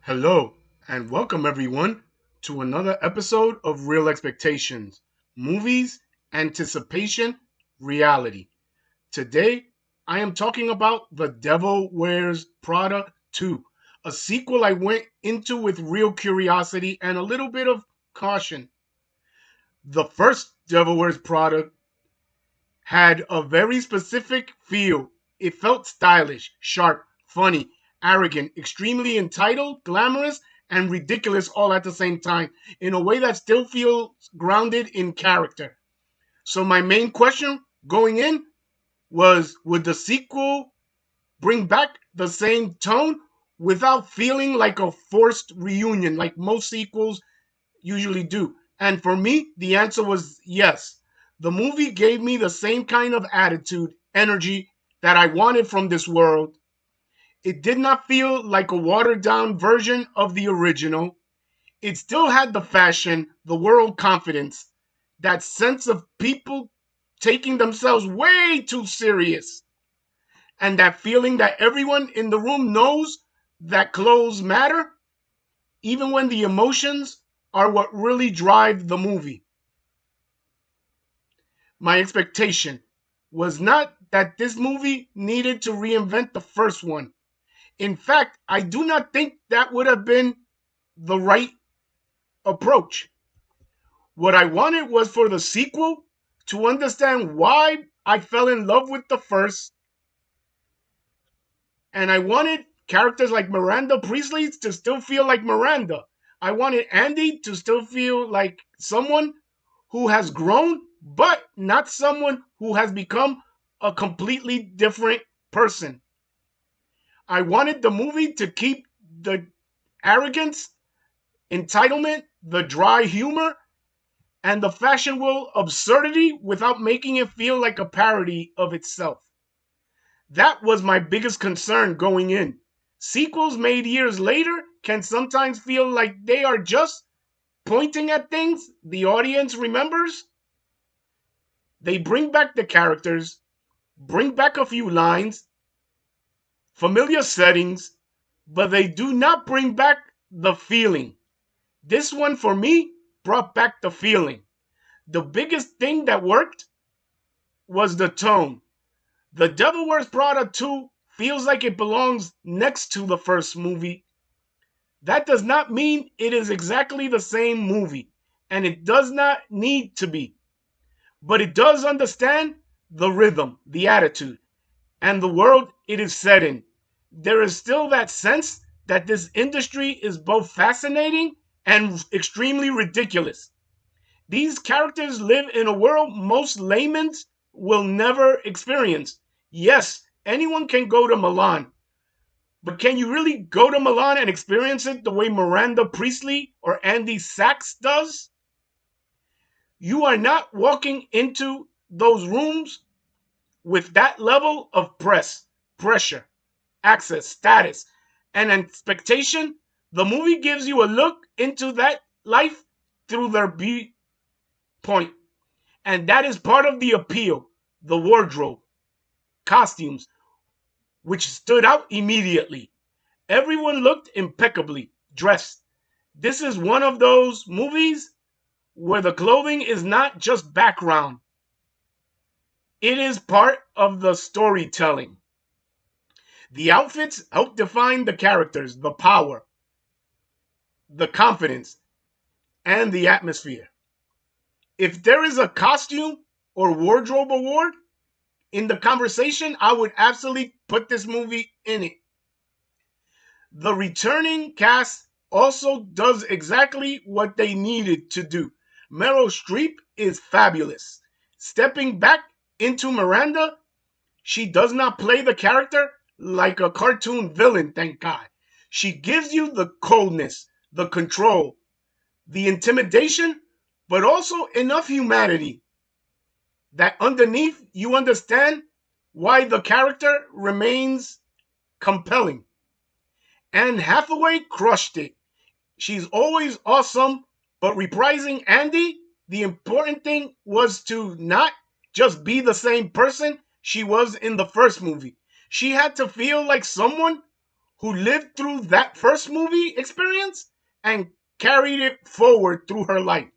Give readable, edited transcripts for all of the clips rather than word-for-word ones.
Hello, and welcome everyone to another episode of Real Expectations Movies, Anticipation, Reality. Today, I am talking about The Devil Wears Prada 2, a sequel I went into with real curiosity and a little bit of caution. The first Devil Wears Prada had a very specific feel. It felt stylish, sharp, funny, arrogant, extremely entitled, glamorous, and ridiculous all at the same time in a way that still feels grounded in character. So, my main question going in was, would the sequel bring back the same tone without feeling like a forced reunion like most sequels usually do? And for me, the answer was yes. The movie gave me the same kind of attitude, energy that I wanted from this world. It did not feel like a watered down version of the original. It still had the fashion, the world confidence, that sense of people taking themselves way too serious, and that feeling that everyone in the room knows that clothes matter, even when the emotions are what really drive the movie. My expectation was not that this movie needed to reinvent the first one. In fact, I do not think that would have been the right approach. What I wanted was for the sequel to understand why I fell in love with the first, and I wanted characters like Miranda Priestley to still feel like Miranda. I wanted Andy to still feel like someone who has grown, but not someone who has become a completely different person. I wanted the movie to keep the arrogance, entitlement, the dry humor, and the fashion world absurdity without making it feel like a parody of itself. That was my biggest concern going in. Sequels made years later can sometimes feel like they are just pointing at things the audience remembers. They bring back the characters, bring back a few lines, familiar settings, but they do not bring back the feeling. This one for me brought back the feeling. The biggest thing that worked was the tone. The Devil Wears Prada 2 feels like it belongs next to the first movie. That does not mean it is exactly the same movie, and it does not need to be. But it does understand the rhythm, the attitude, and the world it is set in. There is still that sense that this industry is both fascinating and extremely ridiculous. These characters live in a world most laymen will never experience. Yes, anyone can go to Milan, but can you really go to Milan and experience it the way Miranda Priestley or Andy Sachs does? You are not walking into those rooms with that level of pressure, access, status, and expectation. The movie gives you a look into that life through their viewpoint. And that is part of the appeal. The wardrobe, costumes, which stood out immediately. Everyone looked impeccably dressed. This is one of those movies where the clothing is not just background, it is part of the storytelling. The outfits help define the characters, the power, the confidence, and the atmosphere. If there is a costume or wardrobe award in the conversation, I would absolutely put this movie in it. The returning cast also does exactly what they needed to do. Meryl Streep is fabulous. Stepping back into Miranda, she does not play the character like a cartoon villain, thank God. She gives you the coldness, the control, the intimidation, but also enough humanity that underneath you understand why the character remains compelling. And Hathaway crushed it. She's always awesome, but reprising Andy, the important thing was to not just be the same person she was in the first movie. She had to feel like someone who lived through that first movie experience and carried it forward through her life.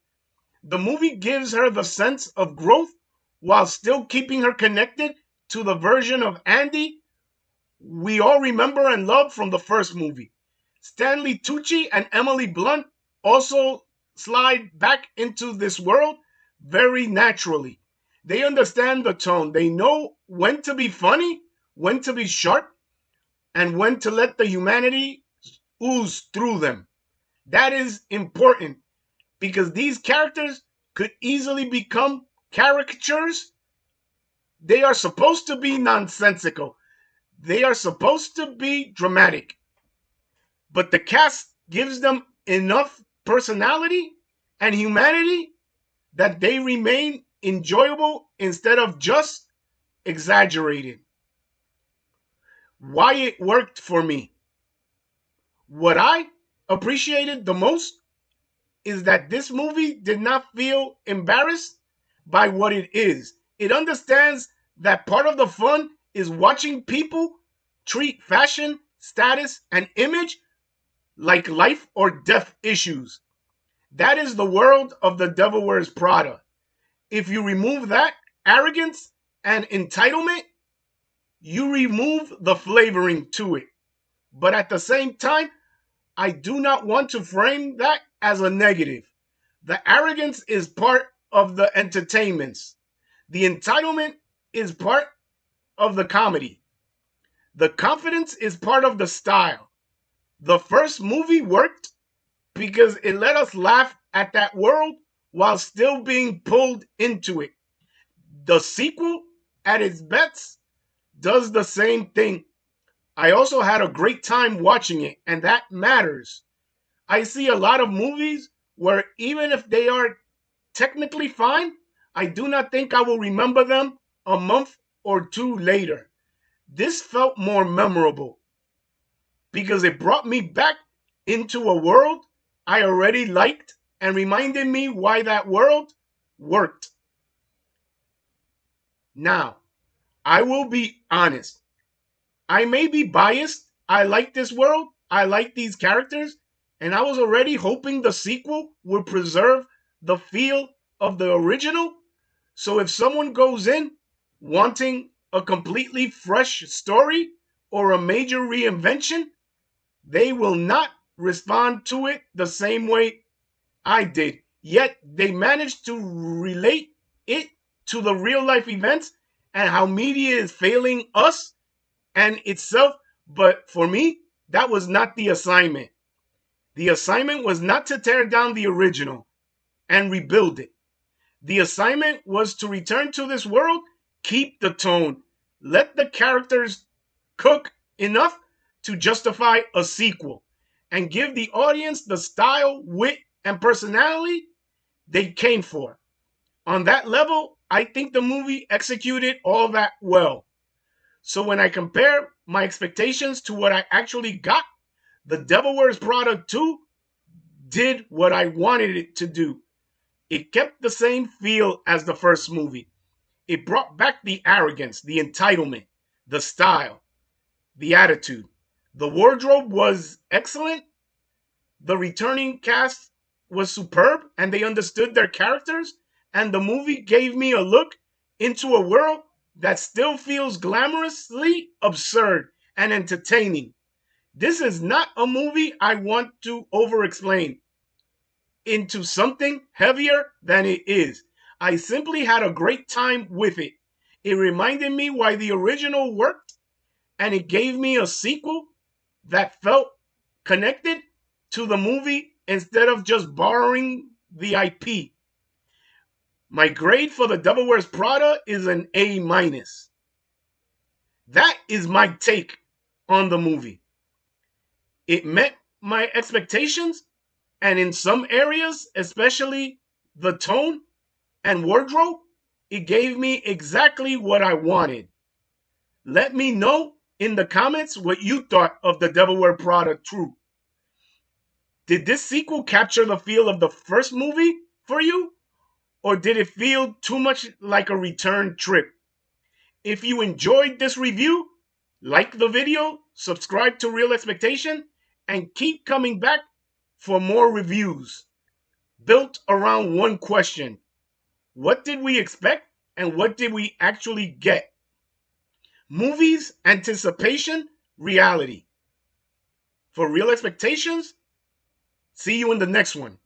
The movie gives her the sense of growth while still keeping her connected to the version of Andy we all remember and love from the first movie. Stanley Tucci and Emily Blunt also slide back into this world very naturally. They understand the tone. They know when to be funny, when to be sharp, and when to let the humanity ooze through them. That is important because these characters could easily become caricatures. They are supposed to be nonsensical. They are supposed to be dramatic. But the cast gives them enough personality and humanity that they remain enjoyable instead of just exaggerated. Why it worked for me. What I appreciated the most is that this movie did not feel embarrassed by what it is. It understands that part of the fun is watching people treat fashion, status, and image like life or death issues. That is the world of The Devil Wears Prada. If you remove that arrogance and entitlement, you remove the flavoring to it. But at the same time, I do not want to frame that as a negative. The arrogance is part of the entertainments. The entitlement is part of the comedy. The confidence is part of the style. The first movie worked because it let us laugh at that world while still being pulled into it. The sequel, at its best, does the same thing. I also had a great time watching it, and that matters. I see a lot of movies where even if they are technically fine, I do not think I will remember them a month or two later. This felt more memorable because it brought me back into a world I already liked and reminded me why that world worked. Now, I will be honest. I may be biased. I like this world. I like these characters. And I was already hoping the sequel would preserve the feel of the original. So if someone goes in wanting a completely fresh story or a major reinvention, they will not respond to it the same way I did. Yet they managed to relate it to the real life events and how media is failing us and itself. But for me, that was not the assignment. The assignment was not to tear down the original and rebuild it. The assignment was to return to this world, keep the tone, let the characters cook enough to justify a sequel, and give the audience the style, wit, and personality they came for. On that level, I think the movie executed all that well. So when I compare my expectations to what I actually got, The Devil Wears Prada 2 did what I wanted it to do. It kept the same feel as the first movie. It brought back the arrogance, the entitlement, the style, the attitude. The wardrobe was excellent. The returning cast was superb and they understood their characters. And the movie gave me a look into a world that still feels glamorously absurd and entertaining. This is not a movie I want to over explain into something heavier than it is. I simply had a great time with it. It reminded me why the original worked, and it gave me a sequel that felt connected to the movie instead of just borrowing the IP. My grade for The Devil Wears Prada is an A minus. That is my take on the movie. It met my expectations, and in some areas, especially the tone and wardrobe, it gave me exactly what I wanted. Let me know in the comments what you thought of The Devil Wears Prada 2. Did this sequel capture the feel of the first movie for you? Or did it feel too much like a return trip? If you enjoyed this review, like the video, subscribe to Real Expectation, and keep coming back for more reviews built around one question: what did we expect and what did we actually get? Movies, anticipation, reality. For Real Expectations, see you in the next one.